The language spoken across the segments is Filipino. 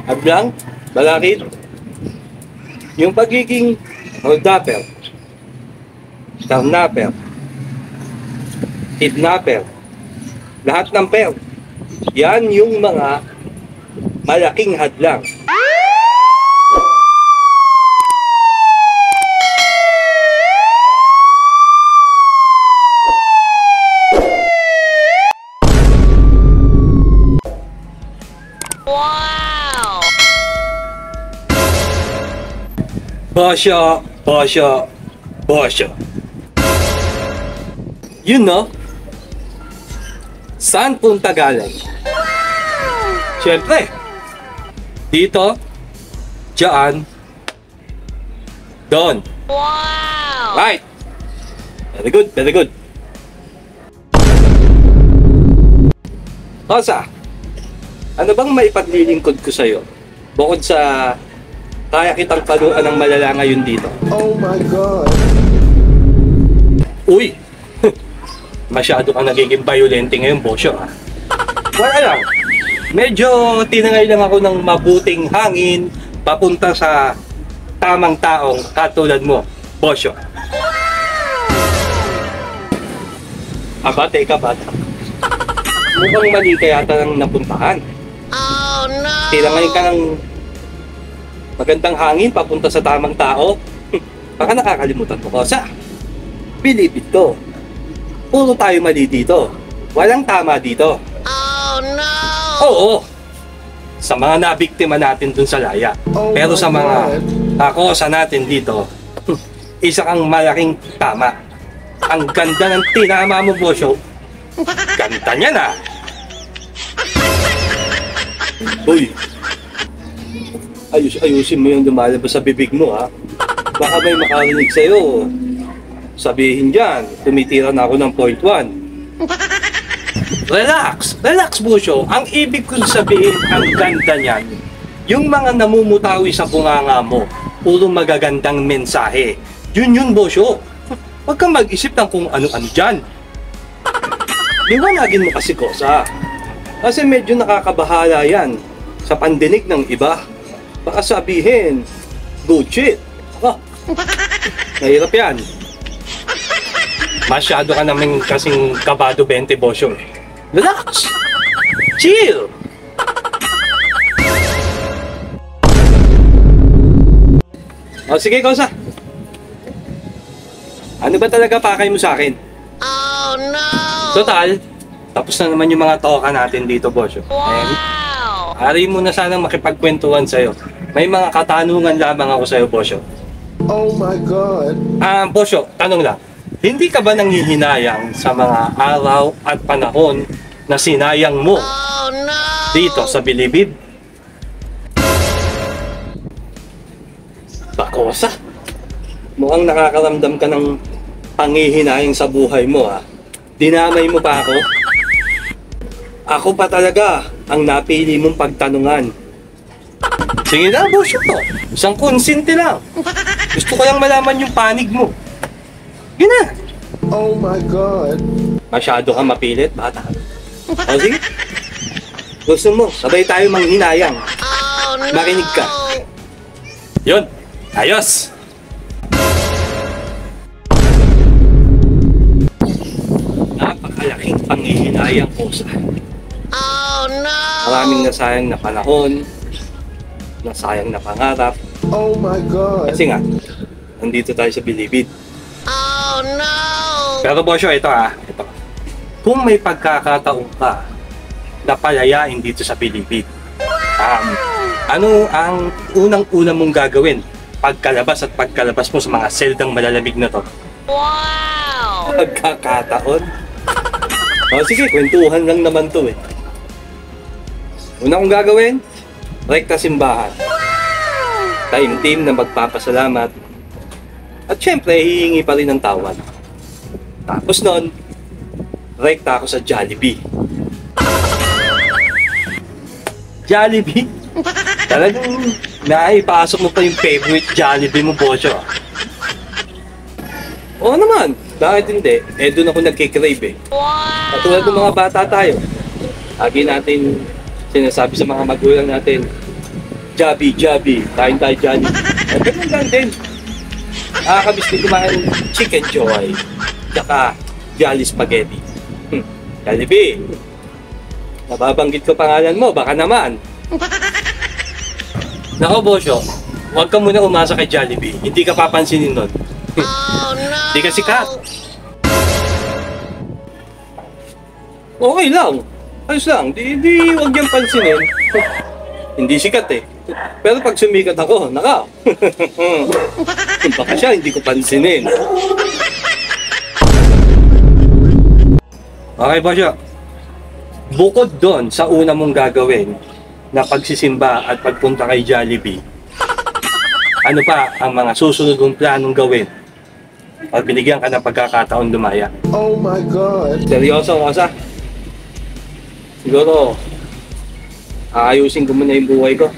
Ablang, balakid, yung pagiging holdapper, carnapper, kidnapper, lahat ng per. Yan yung mga malaking hadlang. Wow! Basya, basya, basya. Yun no? Saan punta galing? Siyempre, dito, dyan, doon. Wow! Right. Very good, very good. Kosa, ano bang maipaglilingkod ko sa'yo? Bukod sa kaya kitang paluan ng malala ngayon dito. Oh my God! Uy! Masyado kang nagiging violente ngayon, Bosyo, ha? Wala lang. Medyo tinangay lang ako ng mabuting hangin papunta sa tamang taong katulad mo, Bosyo. Abate ka, bata. Mukhang mali kaya ng napuntahan. Oh no! Tinangay ka ng magandang hangin papunta sa tamang tao. Baka nakakalimutan mo, Kosa. Believe it ko. Puro tayo mali dito. Walang tama dito. Oh no! Oo. Sa mga nabiktima natin dun sa laya. Oh Pero my sa mga God. Kosa natin dito, isa kang malaking tama. Ang ganda ng tinama mo, Bosyo. Ganda niya na. Uy. Ayusin mo yung lumalabas sa bibig mo, ha? Baka may makarinig sa'yo. Sabihin dyan, tumitira na ako ng point 1. Relax! Relax, Bosyo. Ang ibig kong sabihin, ang ganda niyan, yung mga namumutawi sa bunganga mo, puro magagandang mensahe. Yun, Bosyo. Huwag kang mag-isip ng kung ano-ano dyan. Liwanagin mo kasi, Kosa. Kasi medyo nakakabahala yan sa pandinig ng iba. Baka sabihin, good shit. Nahirap yan. Masyado ka naman kasing kabado 20, Bosyo. Relax! Chill! O sige, Kosa. Ano ba talaga pakay mo sa akin? Oh no! Total, tapos na naman yung mga toka natin dito, Bosyo. Wow! Ari mo na sanang makipagkwentuhan sa'yo. May mga katanungan lamang ako sa'yo, Bosyo. Oh my God! Bosyo, tanong lang. Hindi ka ba nanghihinayang sa mga araw at panahon na sinayang mo Oh no! dito sa Bilibid? Bakosa, mukhang nakakaramdam ka ng panghihinayang sa buhay mo, ha? Dinamay mo pa ako? Ako pa talaga ang napili mong pagtanungan. Sige na, Bosyo ko. Isang konsente lang. Gusto ko lang malaman yung panig mo. Yun na. Oh my God! Masyado kang mapilit, bata. O sige. Gusto mo, sabay tayo manghinayang. Oh no! Makinig ka. Yun. Ayos. Napakalaking panghihinayang, Kosa. Oh no! Maraming nasayang na panahon, nasayang na pangarap. Oh my God! Kasi nga, nandito tayo sa Bilibid. Oh no! Pero Bosyo, ito ito. Kung may pagkakataon ka na palayain dito sa Bilibid, ano ang unang-una mong gagawin pagkalabas mo sa mga seldang malalamig na to? Wow! Pagkakataon? O sige, kwentuhan lang naman to eh. Una kong gagawin, rekta simbahan. Taimtim na magpapasalamat. At syempre, hihingi pa rin ng tawad. Tapos nun, rekta ako sa Jollibee. Jollibee? Talagang naipasok mo pa yung favorite Jollibee mo, Bosyo. Oo naman, bakit hindi? Eh, doon ako nagkikrave eh. Wow! Katulad ng mga bata tayo. Lagi natin sinasabi sa mga magulang natin, Jabi, kain tayo Johnny. At ganun lang din. Nakakabis din kumain ng Chicken Joy. Tsaka Jolly Spaghetti. Jollibee. Nababanggit ko pangalan mo, baka naman. Nako, Bosyo. Huwag ka muna umasa kay Jollibee. Hindi ka papansinin nun. Oh no! Hindi ka sikat. Okay lang. Ayos lang. Di huwag niyang pansinin. Hindi sikat eh. Pero pag sumikat ako, naka. Baka siya, hindi ko pansinin. Okay ba siya? Bukod doon sa una mong gagawin na pagsisimba at pagpunta kay Jollibee, ano pa ang mga susunod mong planong gawin pag binigyan ka ng pagkakataon lumaya? Oh my God. Seryoso, Rosa? Siguro, aayusin ko muna yung buhay ko.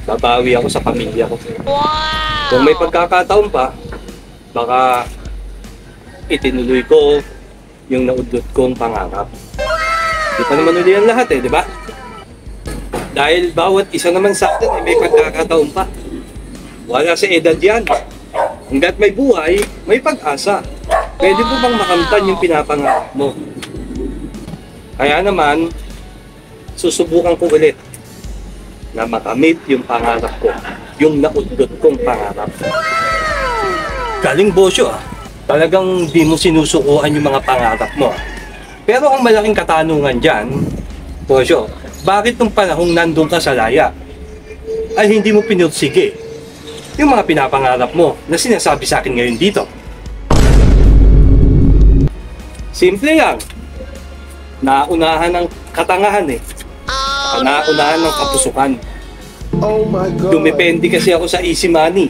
Babawi ako sa pamilya ko. Wow! Kung may pagkakataon pa, baka itinuloy ko yung naudlot kong pangarap. Di pa naman uli ang lahat eh, di ba? Dahil bawat isa naman sa atin may pagkakataon pa. Wala sa edad yan. Hanggat may buhay, may pag-asa. Pwede mo bang makamtan yung pinapangarap mo? Kaya naman, susubukan ko ulit na makamit yung pangarap ko, yung naudlot kong pangarap. Galing Bosyo ah. Talagang di mo sinusukuan yung mga pangarap mo. Pero ang malaking katanungan dyan, Bosyo, bakit nung panahong nandun ka sa laya, ay hindi mo pinursige yung mga pinapangarap mo na sinasabi sa akin ngayon dito? Simple lang. Naunahan ng katangahan eh. Oh Naunahan ng kapusukan. Oh my God. Dumepende kasi ako sa easy money.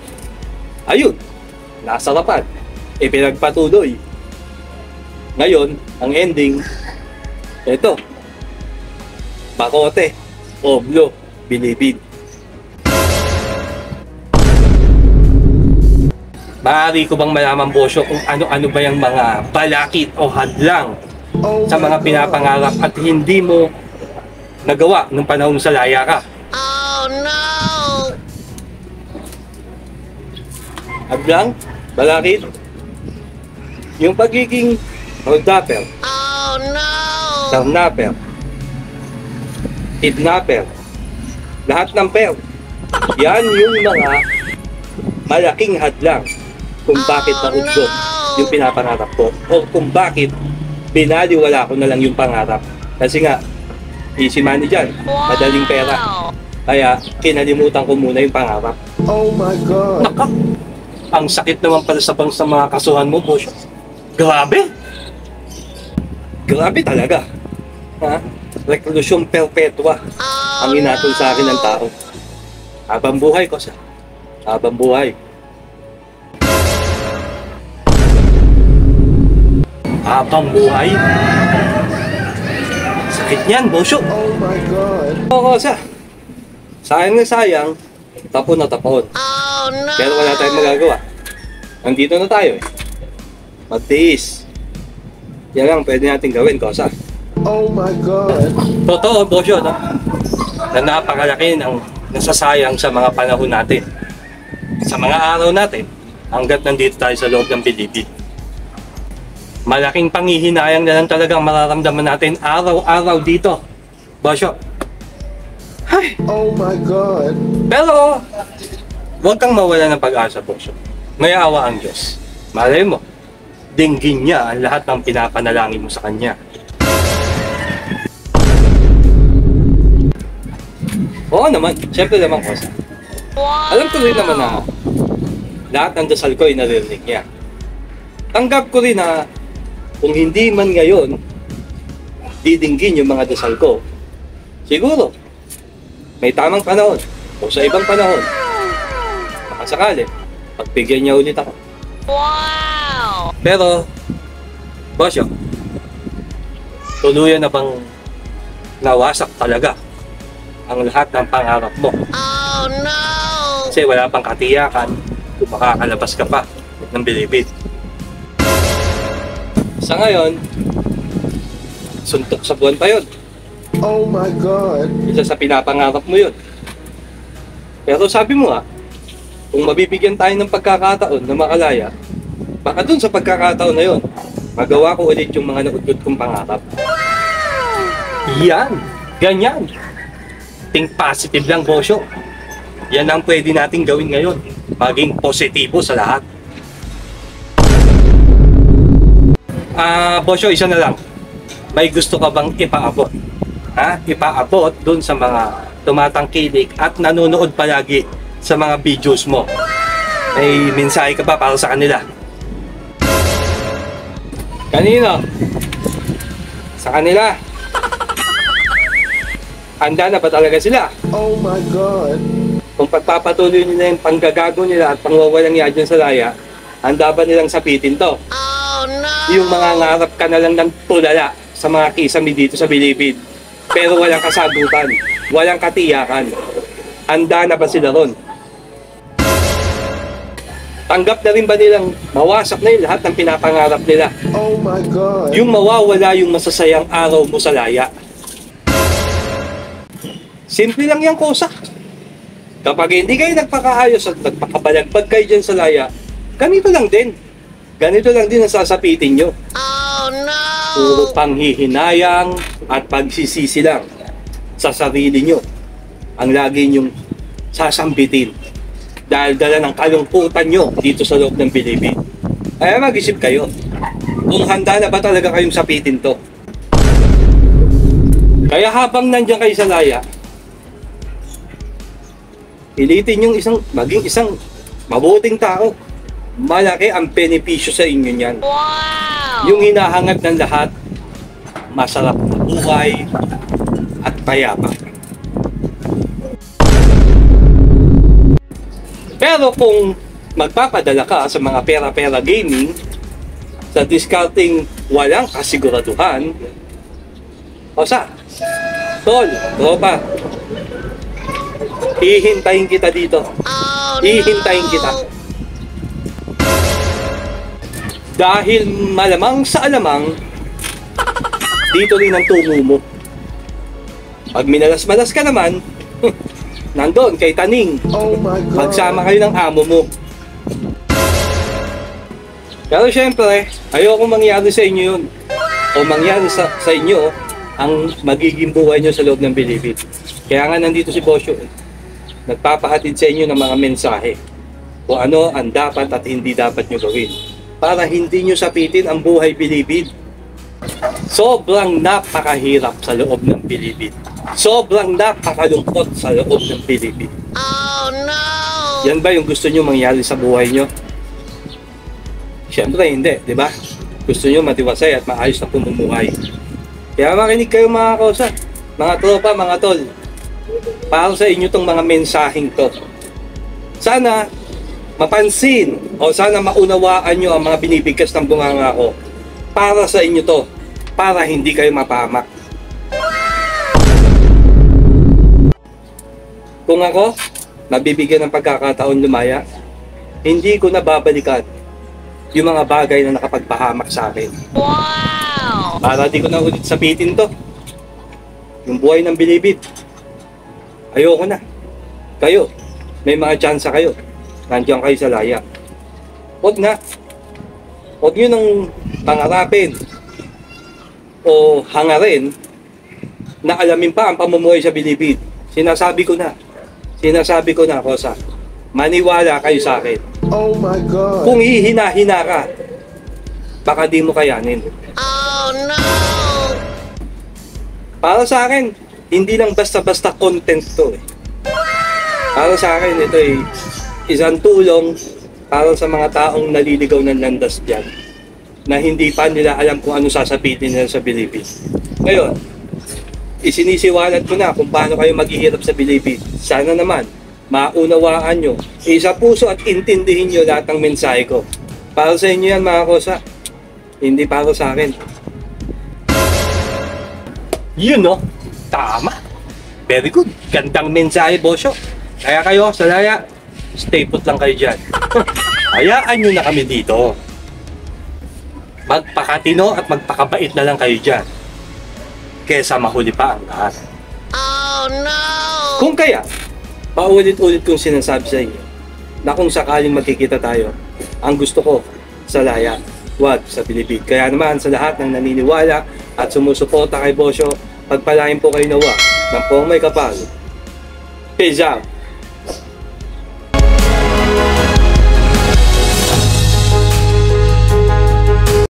Ayun, nasarapan. Pinagpatuloy. Ngayon, ang ending, ito. Bakote, oblo, bilibid. Maaari ko bang malaman, Bosyo, kung ano-ano ba yung mga balakid o hadlang Oh sa my mga God. pinapangarap at hindi mo nagawa nung panahon sa laya ka? Oh no! Hadlang? Balakid? Yung pagiging holdapper, Oh no! karnapper, kidnapper, lahat ng per. Yan yung mga malaking hadlang kung bakit naudlot yung pinapangarap ko o kung bakit binaliwala ko na lang yung pangarap. Kasi nga, easy money dyan, madaling pera. Kaya kinalimutan ko muna yung pangarap. Oh my God. Naka, ang sakit naman pala sa mga kasuhan mo, Bosyo. Grabe! Grabe talaga. Ha? Reklusyong perpetua ang inatol sa akin ng tao. Habang buhay ko sa. Habang buhay. Habang buhay? Sakit niyan, Bosyo. Oh my God. Oo, sa. Sayang na sayang, tapon na tapon. Oh no! Pero wala tayong magagawa. Nandito na tayo eh. Magtiis. Yan lang pwede natin gawin, Kosa. Oh my God. Totoo, Bosyo, no? Na napakalaki ng nasasayang sa mga panahon natin. Sa mga araw natin, hanggat nandito tayo sa loob ng Pilipin. Malaking panghihinayang na lang talagang mararamdaman natin araw-araw dito, Bosyo. Ay, Oh my God. pero, huwag kang mawala ng pag-asa, Bosyo. May awa ang Diyos. Malay mo, dinggin niya ang lahat ng pinapanalangin mo sa Kanya. Oo naman, siyempre naman, Kosa. Alam ko rin naman na lahat ng dasal ko ay naririnig niya. Tanggap ko rin na kung hindi man ngayon didinggin yung mga dasal ko, siguro may tamang panahon o sa ibang panahon makasakali pagbigyan niya ulit ako. Wow! Pero, Bosyo, tuluyan na bang nawasak talaga ang lahat ng pangarap mo? Oh no! Kasi wala pang katiyakan kung makakalabas ka pa ng bilibid. Sa ngayon, suntok sa buwan pa yun. Oh my God. Isa sa pinapangarap mo yun. Pero sabi mo kung mabibigyan tayo ng pagkakataon na makalaya, baka dun sa pagkakataon na yon, magawa ko ulit yung mga naudlot kong pangarap. Yan, ganyan. Think positive lang, Bosyo. Yan ang pwede nating gawin ngayon. Maging positibo sa lahat. Bosyo, isa na lang. May gusto ka bang ipaabot? Ipaabot dun sa mga tumatangkilik at nanonood palagi sa mga videos mo. May mensahe ka ba para sa kanila? Kanino? Sa kanila. Handa na ba talaga sila? Oh my God. Kung pagpapatuloy nila yung panggagago nila at pangwawalang yadyan sa laya, handa ba nilang sapitin to? Oh no! Yung mga ngarap ka na lang ng tulala sa mga kisame dito sa Bilibid. Pero walang kasagutan, walang katiyakan. Handa na ba sila ron? Tanggap na rin ba nilang mawasak na yung lahat ng pinapangarap nila? Oh my God. Yung mawawala yung masasayang araw mo sa laya. Simple lang yung kosa. Kapag hindi kayo nagpakaayos at nagpakabalagbag kayo dyan sa laya, ganito lang din. Ganito lang din ang sasapitin nyo. Oh no! Puro panghihinayang at pagsisisi lang sa sarili nyo ang lagi nyong sasambitin dahil dala ng kalungkutan nyo dito sa loob ng Bilibid. Kaya mag-isip kayo kung handa na ba talaga kayong sapitin to. Kaya habang nandiyan kayo sa laya, pilitin yung maging isang mabuting tao. Malaki ang benepisyo sa inyo niyan. Wow! Yung hinahangad ng lahat, masarap na buhay at payapa. Pero kung magpapadala ka sa mga pera-pera gaming, sa discounting walang kasiguraduhan, tol, tropa, hihintayin kita dito. Oh Hihintayin no! kita. Dahil malamang sa alamang, dito rin ang tungo mo. Pag minalas-malas ka naman, nandun kay Taning. Oh my God. Magsama kayo ng amo mo. Pero syempre, ayoko mangyari sa inyo yun. O mangyari sa inyo ang magiging buhay nyo sa loob ng Bilibid. Kaya nga nandito si Bosyo. Nagpapahatid sa inyo ng mga mensahe kung ano ang dapat at hindi dapat nyo gawin para hindi nyo sapitin ang buhay Bilibid. Sobrang napakahirap sa loob ng Bilibid. Sobrang napakalungkot sa loob ng Bilibid. Oh no! Yan ba yung gusto nyo mangyari sa buhay nyo? Siyempre hindi, di ba? Gusto nyo matiwasay at maayos na pumumuhay. Kaya makinig kayo mga kosa, mga tropa, mga tol. Para sa inyo tong mga mensaheng to. Sana mapansin o sana maunawaan nyo ang mga binibigkas ng bunganga ko. Para sa inyo to. Para hindi kayo mapahamak. Kung ako, nabibigyan ng pagkakataon lumaya, hindi ko na babalikan yung mga bagay na nakapagpahamak sa akin. Wow! Para di ko na ulit sabitin to. Yung buhay ng Bilibid. Ayoko na. Kayo, may mga tsansa kayo. Nandiyan kayo sa laya. Huwag na. Huwag nyo nang pangarapin o hangarin na alamin pa ang pamumuhay sa Bilibid. Sinasabi ko na, Kosa. Maniwala kayo sa akin. Oh my God. Kung hihina-hina ka, baka di mo kayanin. Oh no! Para sa akin, hindi lang basta-basta content to eh. Para sa akin, ito ay isang tulong para sa mga taong naliligaw ng landas dyan na hindi pa nila alam kung ano sasabitin nila sa Bilibid. Ngayon, isinisiwalat ko na kung paano kayo maghihirap sa Bilibid. Sana naman, maunawaan nyo, isa puso at intindihin nyo lahat ng mensahe ko. Para sa inyo yan mga kosa, hindi para sa akin. Yun no? Tama. Very good. Gandang mensahe, Bosyo. Kaya kayo, sa laya, stay put lang kayo dyan. Hayaan nyo na kami dito. Magpakatino at magpakabait na lang kayo dyan. Kesa mahuli pa ang lahat. Oh no! Kung kaya, Paulit-ulit kong sinasabi sa inyo na kung sakaling magkikita tayo, ang gusto ko sa Laya, wag sa Bilibid. Kaya naman sa lahat ng naniniwala at sumusuporta kay Bosyo, pagpalain po kayo nawa ng pong may kapal. Peace out!